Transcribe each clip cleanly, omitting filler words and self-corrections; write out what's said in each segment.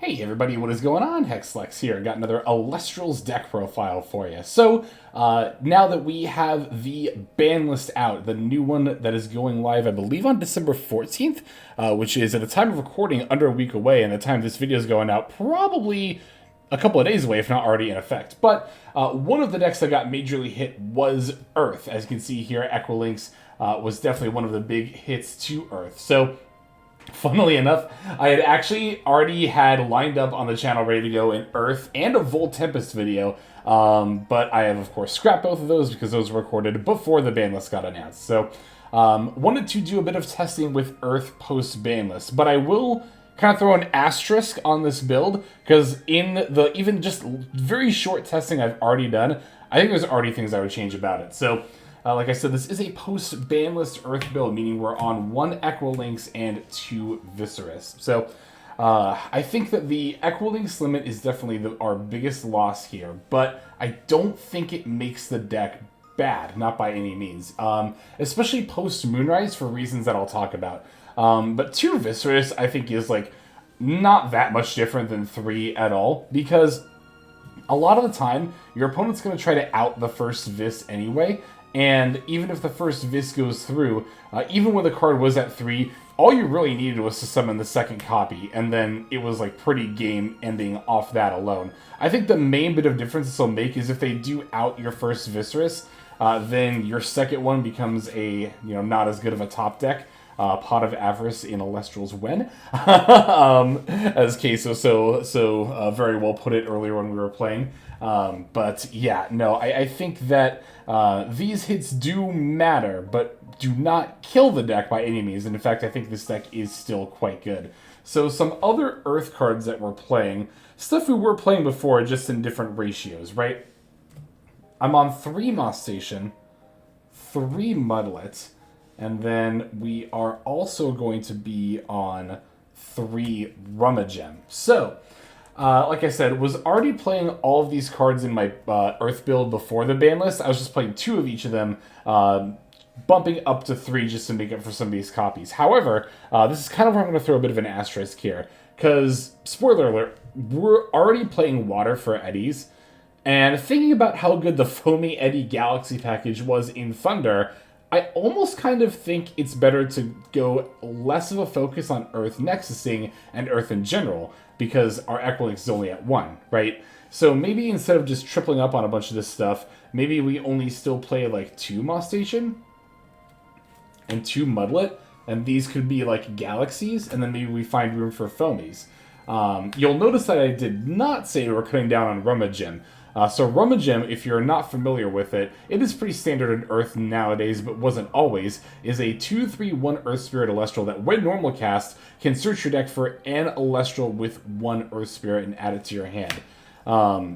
Hey everybody, what is going on? Hexlex here. Got another Alestral's deck profile for you. So, now that we have the ban list out, the new one that is going live, I believe on December 14th, which is at the time of recording under a week away, and the time this video is going out, probably a couple of days away, if not already in effect. But one of the decks that got majorly hit was Earth. As you can see here, Equilinx was definitely one of the big hits to Earth. So, funnily enough, I had actually already had lined up on the channel ready to go an Earth and a Volt Tempest video, but I have, of course, scrapped both of those because those were recorded before the ban list got announced. So, wanted to do a bit of testing with Earth post-ban list, but I will kind of throw an asterisk on this build, because in the even just very short testing I've already done, I think there's already things I would change about it. So, like I said, this is a post-ban list Earth build, meaning we're on 1 Equilinx and 2 Viscerus. So, I think that the Equilinx limit is definitely our biggest loss here, but I don't think it makes the deck bad, not by any means. Especially post-Moonrise for reasons that I'll talk about. But 2 Viscerus, I think, is, like, not that much different than 3 at all, because a lot of the time, your opponent's going to try to out the first Vis anyway, and even if the first Vis goes through, even when the card was at 3, all you really needed was to summon the second copy, and then it was like pretty game ending off that alone. I think the main bit of difference this will make is if they do out your first Viscerus, then your second one becomes a, not as good of a top deck. Pot of Avarice in Alestral's Wen, as Queso so very well put it earlier when we were playing. But yeah, no, I think that these hits do matter, but do not kill the deck by any means. And in fact, I think this deck is still quite good. So some other Earth cards that we're playing, stuff we were playing before, just in different ratios, right? I'm on 3 Moss Station, 3 Mudlet, and then we are also going to be on 3 Rummagem. So, like I said, was already playing all of these cards in my Earth build before the ban list. I was just playing 2 of each of them, bumping up to 3 just to make up for some of these copies. However, this is kind of where I'm going to throw a bit of an asterisk here, because, spoiler alert, we're already playing Water for Eddies, and thinking about how good the Foamy Eddy Galaxy package was in Thunder, I almost kind of think it's better to go less of a focus on Earth Nexusing and Earth in general, because our Equilinx is only at 1, right? So maybe instead of just tripling up on a bunch of this stuff, maybe we only still play like 2 Moss Station and 2 Mudlet, and these could be like Galaxies, and then maybe we find room for Foamies. You'll notice that I did not say we're cutting down on Rummagem. So Rummagem, if you're not familiar with it, it is pretty standard in Earth nowadays, but wasn't always, is a 2/3/1 Earth Spirit Alestral that, when normal cast, can search your deck for an Alestral with 1 Earth Spirit and add it to your hand.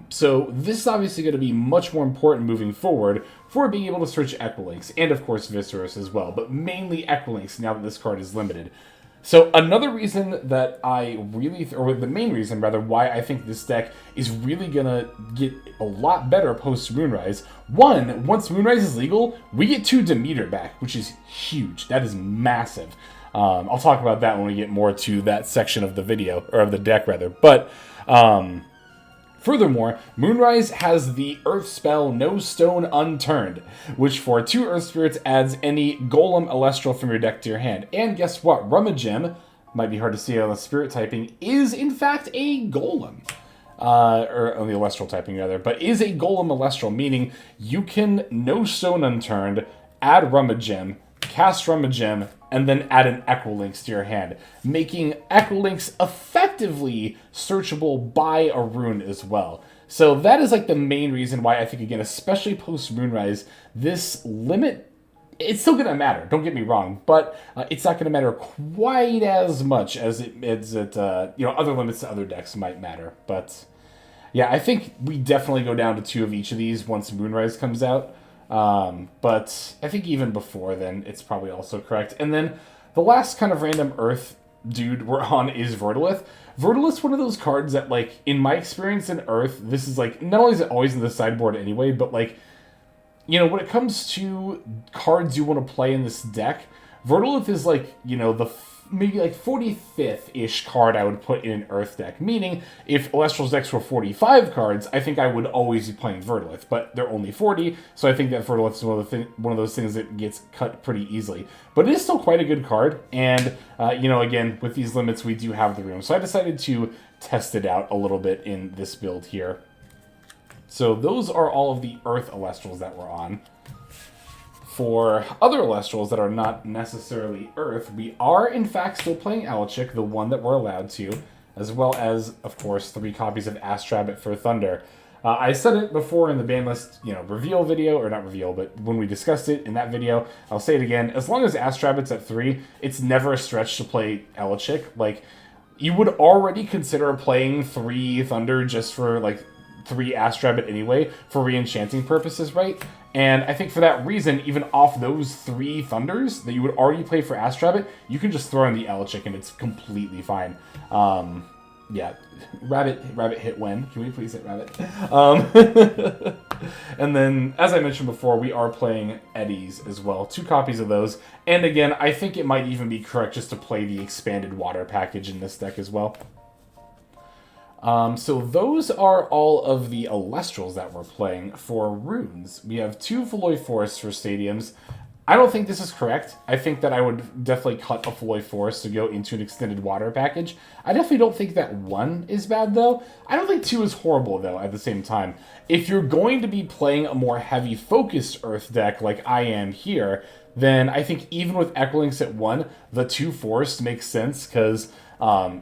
So this is obviously going to be much more important moving forward for being able to search Equilinx, and of course Viscerus as well, but mainly Equilinx now that this card is limited. So another reason that I really, or the main reason rather, why I think this deck is really gonna get a lot better post Moonrise. 1, once Moonrise is legal, we get 2 Demeter back, which is huge. That is massive. I'll talk about that when we get more to that section of the video, or of the deck rather. But furthermore, Moonrise has the Earth spell No Stone Unturned, which for 2 Earth Spirits adds any Golem Alestral from your deck to your hand. And guess what? Rummagem, might be hard to see on the Spirit typing, is in fact a Golem. Or on the Alestral typing rather, but is a Golem Alestral, meaning you can No Stone Unturned, add Rummagem, cast Rummagem, and then add an Equilinx to your hand, making Equilinx effectively searchable by a rune as well. So that is like the main reason why I think, again, especially post-Moonrise, this limit, it's still going to matter, don't get me wrong, but it's not going to matter quite as much as other limits to other decks might matter. But yeah, I think we definitely go down to 2 of each of these once Moonrise comes out. But I think even before then, it's probably also correct. And then the last kind of random Earth dude we're on is Verdalith. Verdalith's one of those cards that, like, in my experience in Earth, this is, like, not only is it always in the sideboard anyway, but, like, when it comes to cards you want to play in this deck, Verdalith is, like, maybe like 45th-ish card I would put in an Earth deck. Meaning, if Elestral's decks were 45 cards, I think I would always be playing Verdalith. But they're only 40, so I think that Verdalith is one of those things that gets cut pretty easily. But it is still quite a good card, and, again, with these limits, we do have the room. So I decided to test it out a little bit in this build here. So those are all of the Earth Elestrals that we're on. For other Elestrals that are not necessarily Earth, we are in fact still playing Alachik, the one that we're allowed to, as well as, of course, 3 copies of Astrabbit for Thunder. I said it before in the ban list, reveal video, or not reveal, but when we discussed it in that video, I'll say it again. As long as Astrabbit's at 3, it's never a stretch to play Alachik. Like, you would already consider playing 3 Thunder just for, 3 Astrabbit anyway, for re-enchanting purposes, right? And I think for that reason, even off those 3 Thunders that you would already play for Astrabbit, you can just throw in the Alachik and it's completely fine. Yeah, Rabbit hit when? Can we please hit Rabbit? And then, as I mentioned before, we are playing Eddies as well. 2 copies of those. And again, I think it might even be correct just to play the expanded water package in this deck as well. So those are all of the Elestrals that we're playing. For runes, we have 2 Valoy Forests for stadiums. I don't think this is correct. I think that I would definitely cut a Valoy Forest to go into an extended water package. I definitely don't think that 1 is bad, though. I don't think 2 is horrible, though, at the same time. If you're going to be playing a more heavy focused Earth deck like I am here, then I think even with Echolinks at 1, the 2 Forests makes sense, because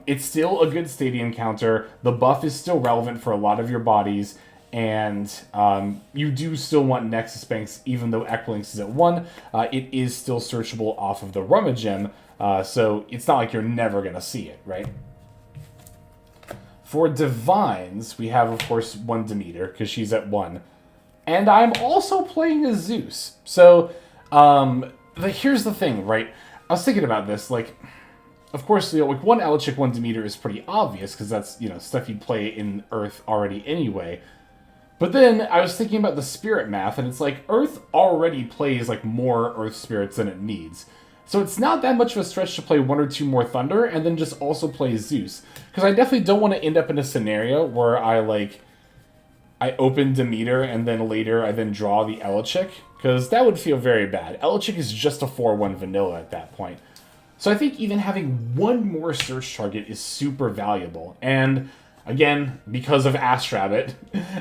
it's still a good stadium counter. The buff is still relevant for a lot of your bodies, and you do still want Nexus Banks, even though Echolinks is at 1. It is still searchable off of the Rummagem, so it's not like you're never going to see it, right? For Divines, we have, of course, 1 Demeter, because she's at 1. And I'm also playing a Zeus. So, here's the thing, right? I was thinking about this, of course, 1 Alachik, 1 Demeter is pretty obvious, because that's, stuff you'd play in Earth already anyway. But then I was thinking about the spirit math, and it's Earth already plays, more Earth spirits than it needs. So it's not that much of a stretch to play 1 or 2 more Thunder, and then just also play Zeus. Because I definitely don't want to end up in a scenario where I open Demeter, and then later I then draw the Alachik, because that would feel very bad. Alachik is just a 4-1 vanilla at that point. So I think even having 1 more search target is super valuable. And again, because of Astrabbit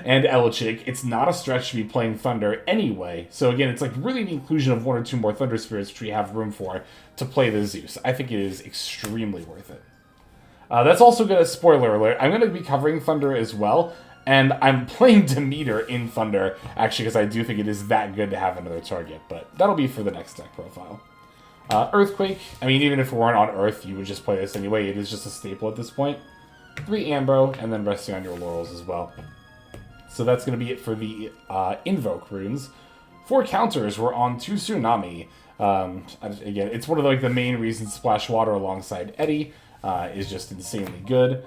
and Alachik, it's not a stretch to be playing Thunder anyway. So again, it's really the inclusion of 1 or 2 more Thunder Spirits, which we have room for, to play the Zeus. I think it is extremely worth it. That's also going to, spoiler alert, I'm going to be covering Thunder as well. And I'm playing Demeter in Thunder, actually, because I do think it is that good to have another target. But that'll be for the next deck profile. Earthquake, I mean, even if we weren't on Earth, you would just play this anyway. It is just a staple at this point. 3 Ambro, and then resting on your laurels as well. So that's going to be it for the Invoke runes. For counters, we're on 2 Tsunami. Again, it's one of the main reasons Splash Water alongside Eddy is just insanely good.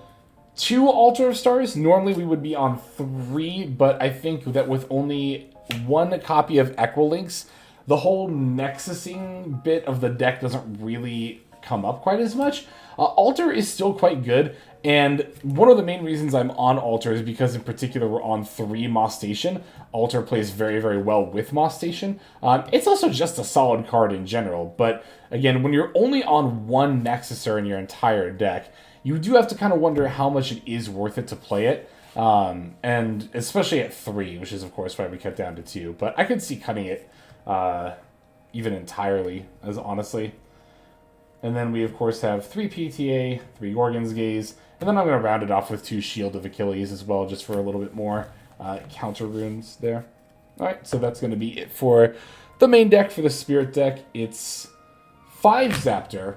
2 Altar of Stars, normally we would be on 3, but I think that with only 1 copy of Echolinks, the whole Nexusing bit of the deck doesn't really come up quite as much. Altar is still quite good, and one of the main reasons I'm on Altar is because in particular we're on 3 Moss Station. Altar plays very, very well with Moss Station. It's also just a solid card in general, but again, when you're only on 1 Nexuser in your entire deck, you do have to kind of wonder how much it is worth it to play it. And especially at 3, which is of course why we cut down to 2. But I could see cutting it even entirely, as honestly. And then we, of course, have 3 PTA, 3 Gorgon's Gaze, and then I'm going to round it off with 2 Shield of Achilles as well, just for a little bit more counter runes there. Alright, so that's going to be it for the main deck. For the Spirit deck, it's 5 Zaptor.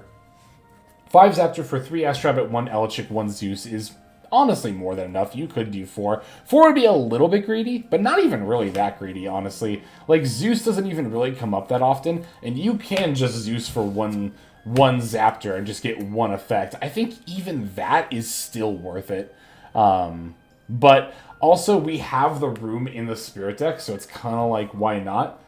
5 Zaptor for 3 Astrabbit, 1 Alachik, 1 Zeus is honestly more than enough. You could do 4. 4 would be a little bit greedy, but not even really that greedy, honestly. Zeus doesn't even really come up that often, and you can just Zeus for one Zaptor and just get 1 effect. I think even that is still worth it. But also, we have the room in the Spirit deck, so it's kind of why not?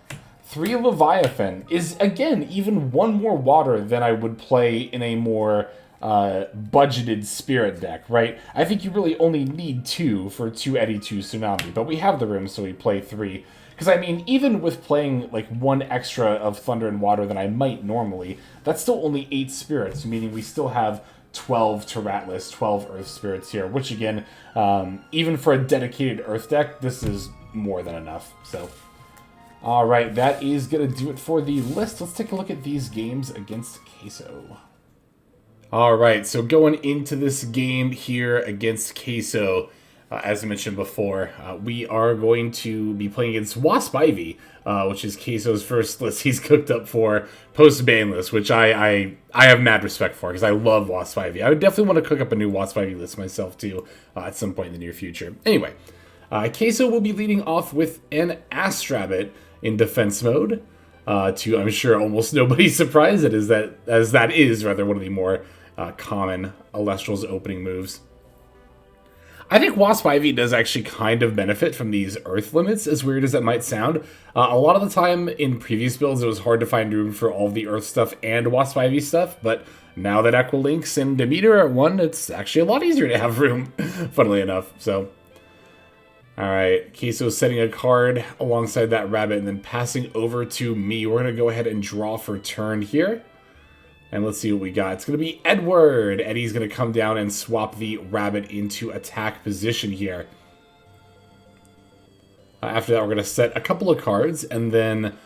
3 Leviathan is, again, even one more water than I would play in a more budgeted spirit deck, right? I think you really only need 2 for 2 Eddy, 2 Tsunami, but we have the room, so we play 3. Because, I mean, even with playing, like, 1 extra of Thunder and Water than I might normally, that's still only 8 spirits, meaning we still have 12 Taratless, 12 Earth Spirits here, which, again, even for a dedicated Earth deck, this is more than enough, so... Alright, that is going to do it for the list. Let's take a look at these games against Queso. Alright, so going into this game here against Queso, as I mentioned before, we are going to be playing against Wasp Ivy, which is Queso's first list he's cooked up for post-ban list, which I have mad respect for, because I love Wasp Ivy. I would definitely want to cook up a new Wasp Ivy list myself, too, at some point in the near future. Anyway, Queso will be leading off with an Astrabbit in defense mode, to, I'm sure, almost nobody's surprise, as that is rather one of the more common Alestral's opening moves. I think Wasp Ivy does actually kind of benefit from these Earth limits, as weird as that might sound. A lot of the time in previous builds, it was hard to find room for all the Earth stuff and Wasp Ivy stuff, but now that Equilynx and Demeter are at 1, it's actually a lot easier to have room, funnily enough, so... Alright, Queso's setting a card alongside that rabbit and then passing over to me. We're going to go ahead and draw for turn here. And let's see what we got. It's going to be Edward. Eddie's going to come down and swap the rabbit into attack position here. After that, we're going to set a couple of cards and then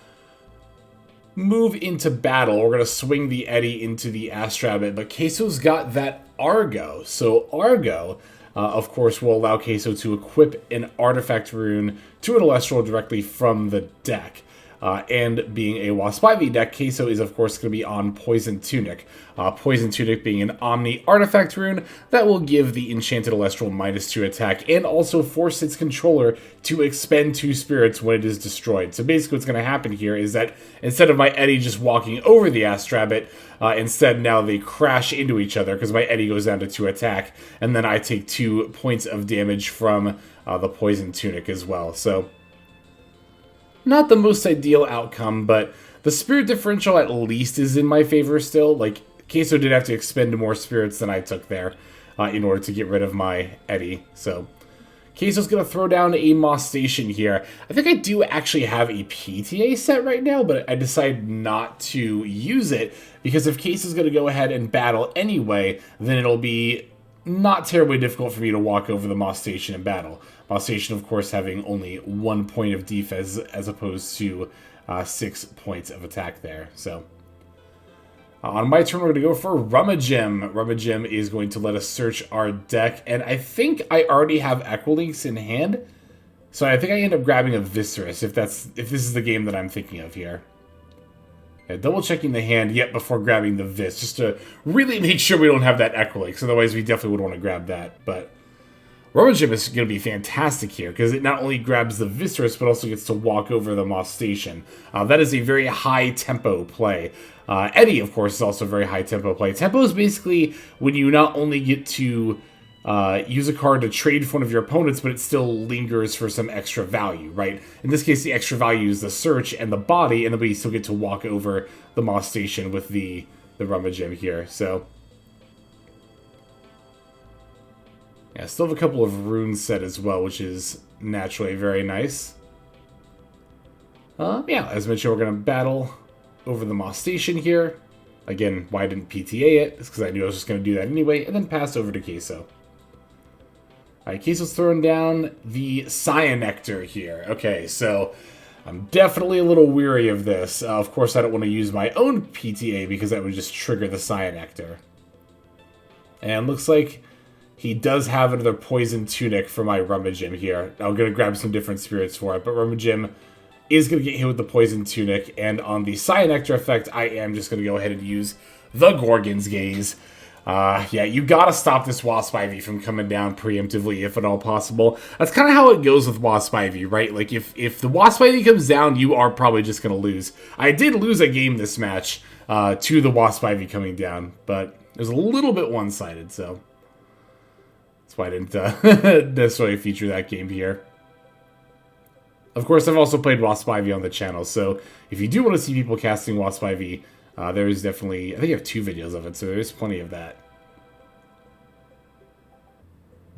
move into battle. We're going to swing the Eddie into the Astrabbit, but Queso's got that Argo. So Argo... of course, will allow Queso to equip an artifact rune to an Alestral directly from the deck. And being a Wasp Ivy deck, Queso is, of course, going to be on Poison Tunic. Poison Tunic being an Omni artifact rune that will give the Enchanted Alestral -2 attack and also force its controller to expend 2 spirits when it is destroyed. So basically what's going to happen here is that instead of my Eddie just walking over the Astrabbit, instead now they crash into each other because my Eddie goes down to 2 attack, and then I take 2 points of damage from the Poison Tunic as well. So... not the most ideal outcome, but the spirit differential at least is in my favor still. Like, Queso did have to expend more spirits than I took there in order to get rid of my Eddie. So, Queso's going to throw down a Moss Station here. I think I do actually have a PTA set right now, but I decided not to use it because if Queso's going to go ahead and battle anyway, then it'll be not terribly difficult for me to walk over the Moss Station in battle. Moss Station, of course, having only 1 point of defense as opposed to 6 points of attack there. So, on my turn, we're going to go for Rummagem. Rummagem is going to let us search our deck, and I think I already have Equilynx in hand. So I think I end up grabbing a Viscerus if this is the game that I'm thinking of here. Yeah, double checking the hand yet before grabbing the Vis, just to really make sure we don't have that Equilynx. Otherwise, we definitely would want to grab that. But Rummagem is going to be fantastic here because it not only grabs the Viscerus, but also gets to walk over the Moss Station. That is a very high tempo play. Eddie, of course, is also a very high tempo play. Tempo is basically when you not only get to use a card to trade for one of your opponents, but it still lingers for some extra value, right? In this case, the extra value is the search and the body, and then we still get to walk over the Moss Station with the Rummagem here. So, yeah, still have a couple of runes set as well, which is naturally very nice. Yeah, as mentioned, we're going to battle over the Moss Station here. Again, why I didn't PTA it? It's because I knew I was just going to do that anyway, and then pass over to Queso. Alright, Queso's throwing down the Cyanectar here. Okay, so I'm definitely a little weary of this. Of course, I don't want to use my own PTA because that would just trigger the Cyanectar. And looks like he does have another Poison Tunic for my Rummagem here. I'm going to grab some different spirits for it, but Rummagem is going to get hit with the Poison Tunic, and on the Cyanectar effect, I am just going to go ahead and use the Gorgon's Gaze. Yeah, you gotta stop this Wasp Ivy from coming down preemptively, if at all possible. That's kind of how it goes with Wasp Ivy, right? Like, if the Wasp Ivy comes down, you are probably just gonna lose. I did lose a game this match to the Wasp Ivy coming down, but it was a little bit one-sided, so that's why I didn't necessarily feature that game here. Of course, I've also played Wasp IV on the channel, so if you do want to see people casting Wasp IV, there is definitely... I think I have 2 videos of it, so there's plenty of that.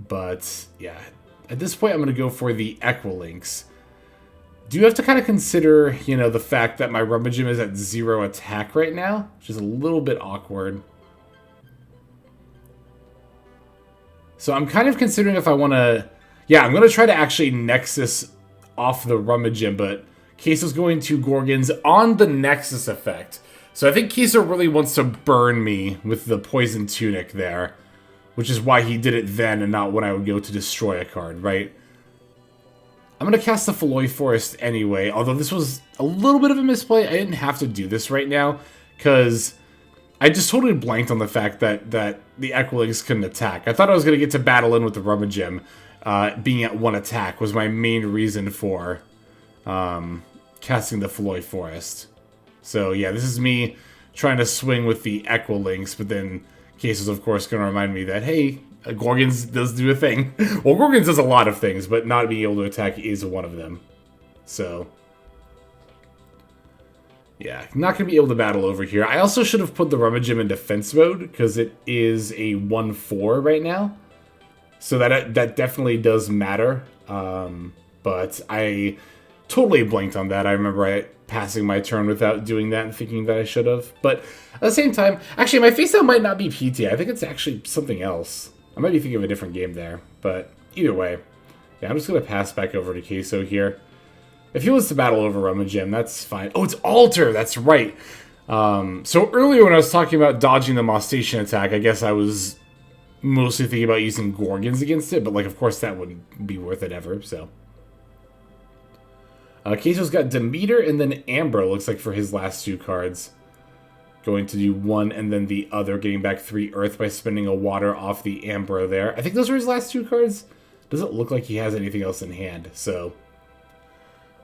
But, yeah. At this point, I'm going to go for the Equilinx. Do have to kind of consider, you know, the fact that my Rummagem is at 0 attack right now, which is a little bit awkward. So I'm kind of considering if I want to... Yeah, I'm going to try to actually Nexus off the Rummagem, but Queso's going to Gorgons on the Nexus effect. So I think Queso really wants to burn me with the Poison Tunic there, which is why he did it then and not when I would go to destroy a card, right? I'm going to cast the Phaloi Forest anyway, although this was a little bit of a misplay. I didn't have to do this right now, because I just totally blanked on the fact that the Equilinx couldn't attack. I thought I was going to get to battle in with the Rummagem. Being at 1 attack was my main reason for casting the Phaloi Forest. So yeah, this is me trying to swing with the Equilinx, but then Case is of course going to remind me that, hey, Gorgons does do a thing. Well, Gorgons does a lot of things, but not being able to attack is one of them. So yeah, not going to be able to battle over here. I also should have put the Rummagem in defense mode, because it is a 1/4 right now. So that definitely does matter, but I totally blanked on that. I remember passing my turn without doing that and thinking that I should have. But at the same time, actually, my face down might not be PT. I think it's actually something else. I might be thinking of a different game there, but either way. Yeah, I'm just going to pass back over to Queso here. If he wants to battle over Rummagem, that's fine. Oh, it's Alter! That's right! So earlier when I was talking about dodging the Moss Station attack, I guess I was mostly thinking about using Gorgons against it, but, like, of course that wouldn't be worth it ever, so. Queso's got Demeter and then Ambro, looks like, for his last 2 cards. Going to do 1 and then the other, getting back 3 Earth by spending a Water off the Ambro there. I think those are his last 2 cards. Doesn't look like he has anything else in hand, so.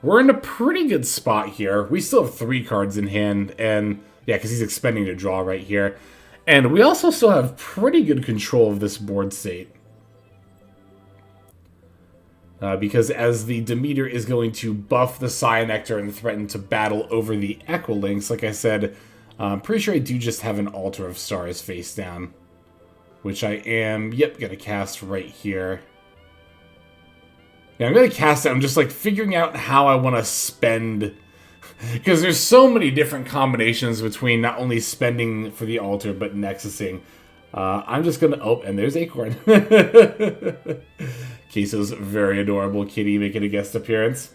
We're in a pretty good spot here. We still have 3 cards in hand, and, yeah, because he's expending to draw right here. And we also still have pretty good control of this board state. Because as the Demeter is going to buff the Cyanectar and threaten to battle over the Equilinx, like I said, I'm pretty sure I do just have an Altar of Stars face down. Which I am, yep, going to cast right here. Yeah, I'm going to cast it. I'm just, like, figuring out how I want to spend... Because there's so many different combinations between not only spending for the Altar, but Nexusing. I'm just going to... Oh, and there's Acorn. Queso's very adorable kitty making a guest appearance.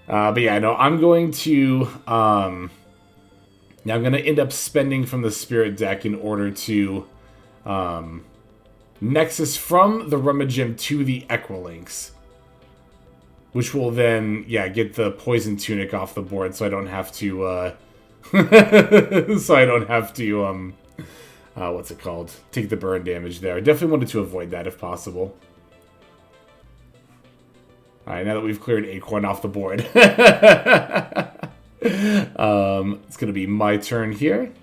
But yeah, no, I'm going to... now I'm going to end up spending from the Spirit deck in order to Nexus from the Rummagem to the Equilinx. Which will then, yeah, get the Poison Tunic off the board, so I don't have to, what's it called? Take the burn damage there. I definitely wanted to avoid that if possible. Alright, now that we've cleared Acorn off the board. It's gonna be my turn here.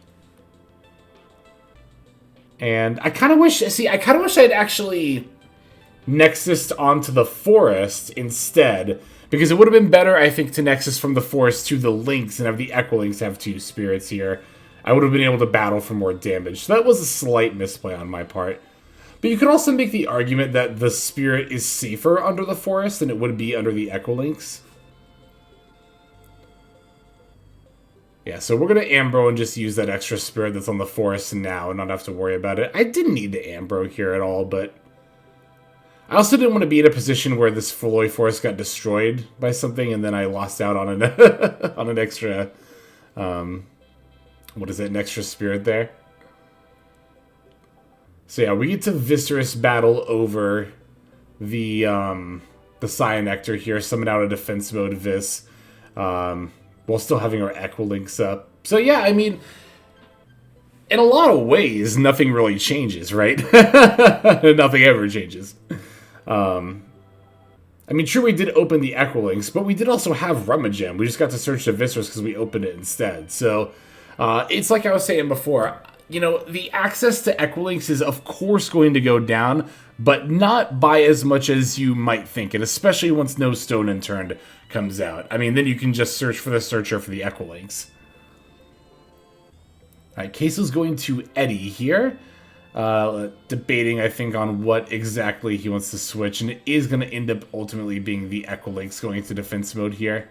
And I kind of wish, I'd actually... Nexus onto the Forest instead, because it would have been better, I think, to Nexus from the Forest to the Lynx and have the Equilinx have 2 spirits here. I would have been able to battle for more damage. So that was a slight misplay on my part. But you could also make the argument that the Spirit is safer under the Forest than it would be under the Equilinx. Yeah, so we're going to Ambro and just use that extra Spirit that's on the Forest now and not have to worry about it. I didn't need to Ambro here at all, but... I also didn't want to be in a position where this Phaloi Forest got destroyed by something and then I lost out on an on an extra, what is it, an extra spirit there. So yeah, we get to Viscerous battle over the Cyanectar here, summon out a defense mode Vis, while still having our Equilinx up. So yeah, I mean... In a lot of ways, nothing really changes, right? Nothing ever changes. I mean, sure, we did open the Equilinx, but we did also have Rummagem. We just got to search the Viscerous because we opened it instead. So, it's like I was saying before. you know, the access to Equilinks is of course going to go down, but not by as much as you might think, and especially once No Stone Unturned comes out. I mean, then you can just search for the searcher for the Equilinks. Alright, Queso's going to Eddie here. Debating, I think, on what exactly he wants to switch, and it is going to end up ultimately being the Equilinks going into defense mode here.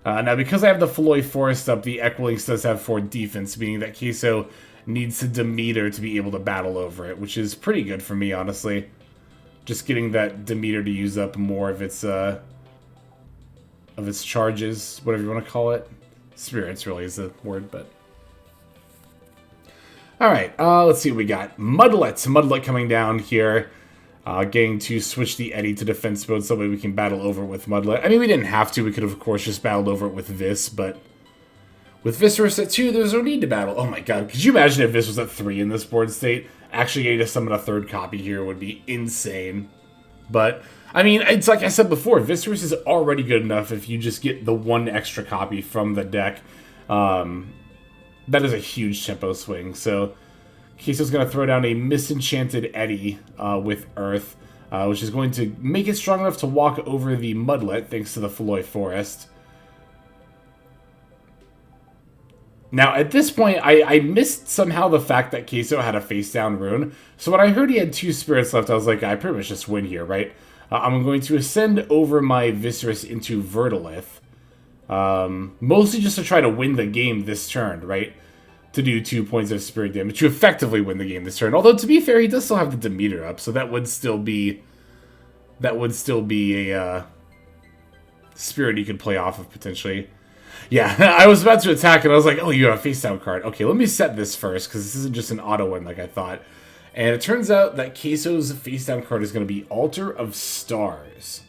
Now, because I have the Feloy Forest up, the Equilinks does have 4 defense, meaning that Queso needs to Demeter to be able to battle over it, which is pretty good for me, honestly. Just getting that Demeter to use up more of its charges, whatever you want to call it. Spirits really is the word, but... Alright, let's see what we got. Mudlet. Mudlet coming down here. Getting to switch the Eddie to defense mode so that way we can battle over it with Mudlet. I mean, we didn't have to. We could have, of course, just battled over it with Vis, but... With Viscerus at 2, there's no need to battle. Oh my god, could you imagine if Vis was at 3 in this board state? Actually getting to summon a 3rd copy here would be insane. But, I mean, it's like I said before, Viscerus is already good enough if you just get the 1 extra copy from the deck. That is a huge tempo swing, so Queso's going to throw down a Misenchanted Eddie with Earth, which is going to make it strong enough to walk over the Mudlet, thanks to the Feloy Forest. Now, at this point, I missed somehow the fact that Queso had a face-down rune, so when I heard he had 2 spirits left, I was like, I pretty much just win here, right? I'm going to ascend over my Viscerus into Verdolith. Mostly just to try to win the game this turn, right? To do 2 points of spirit damage, to effectively win the game this turn. Although, to be fair, he does still have the Demeter up, so that would still be a spirit he could play off of, potentially. Yeah, I was about to attack, and I was like, oh, you have a face-down card. Okay, let me set this first, because this isn't just an auto win like I thought. And it turns out that Queso's face-down card is going to be Altar of Stars.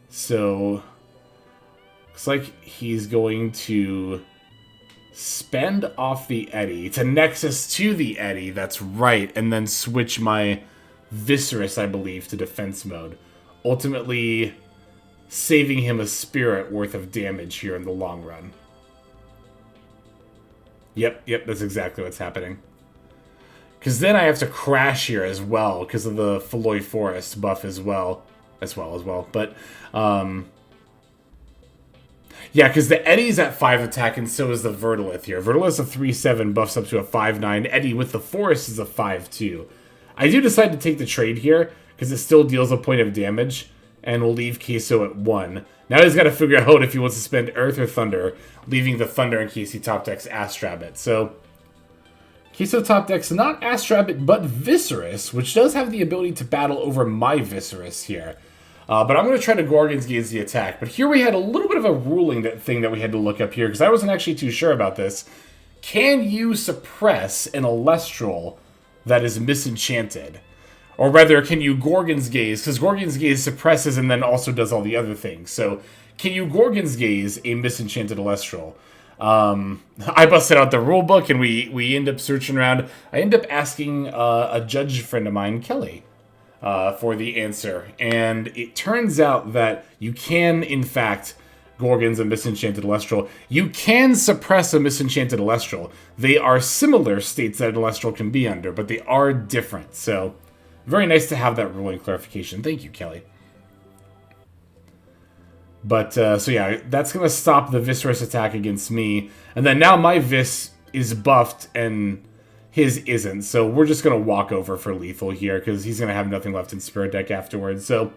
So... looks like he's going to spend off the Eddie to Nexus to the Eddie, that's right, and then switch my Viscerus, I believe, to defense mode. Ultimately, saving him a spirit worth of damage here in the long run. Yep, that's exactly what's happening. Because then I have to crash here as well, because of the Feloy Forest buff as well. But, yeah, because the Eddie's at 5 attack, and so is the Verdolith here. Verdolith's a 3-7, buffs up to a 5-9. Eddie with the Forest is a 5-2. I do decide to take the trade here, because it still deals a point of damage, and will leave Queso at 1. Now he's got to figure out if he wants to spend Earth or Thunder, leaving the Thunder in case he top decks Astrabbit. So, Queso top decks not Astrabbit, but Viscerus, which does have the ability to battle over my Viscerus here. But I'm going to try to Gorgon's Gaze the attack. But here we had a little bit of a ruling thing that we had to look up here, because I wasn't actually too sure about this. Can you suppress an Alestral that is misenchanted? Or rather, can you Gorgon's Gaze? Because Gorgon's Gaze suppresses and then also does all the other things. So, can you Gorgon's Gaze a misenchanted Alestral? I busted out the rulebook and we end up searching around. I end up asking a judge friend of mine, Kelly, for the answer. And it turns out that you can, in fact, Gorgon's a misenchanted Alestral. You can suppress a misenchanted Alestral. They are similar states that an Alestral can be under, but they are different. So, very nice to have that ruling clarification. Thank you, Kelly. But, so yeah, that's going to stop the Viscerus attack against me. And then now my Vis is buffed and his isn't. So we're just going to walk over for lethal here because he's going to have nothing left in Spirit Deck afterwards. So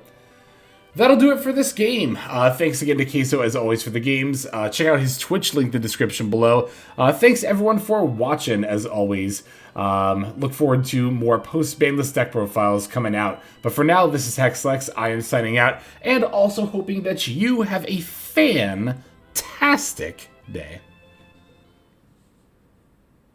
that'll do it for this game. Thanks again to Queso, as always, for the games. Check out his Twitch link in the description below. Thanks, everyone, for watching, as always. Look forward to more post-banlist deck profiles coming out. But for now, this is Hexlex. I am signing out, and also hoping that you have a fantastic day.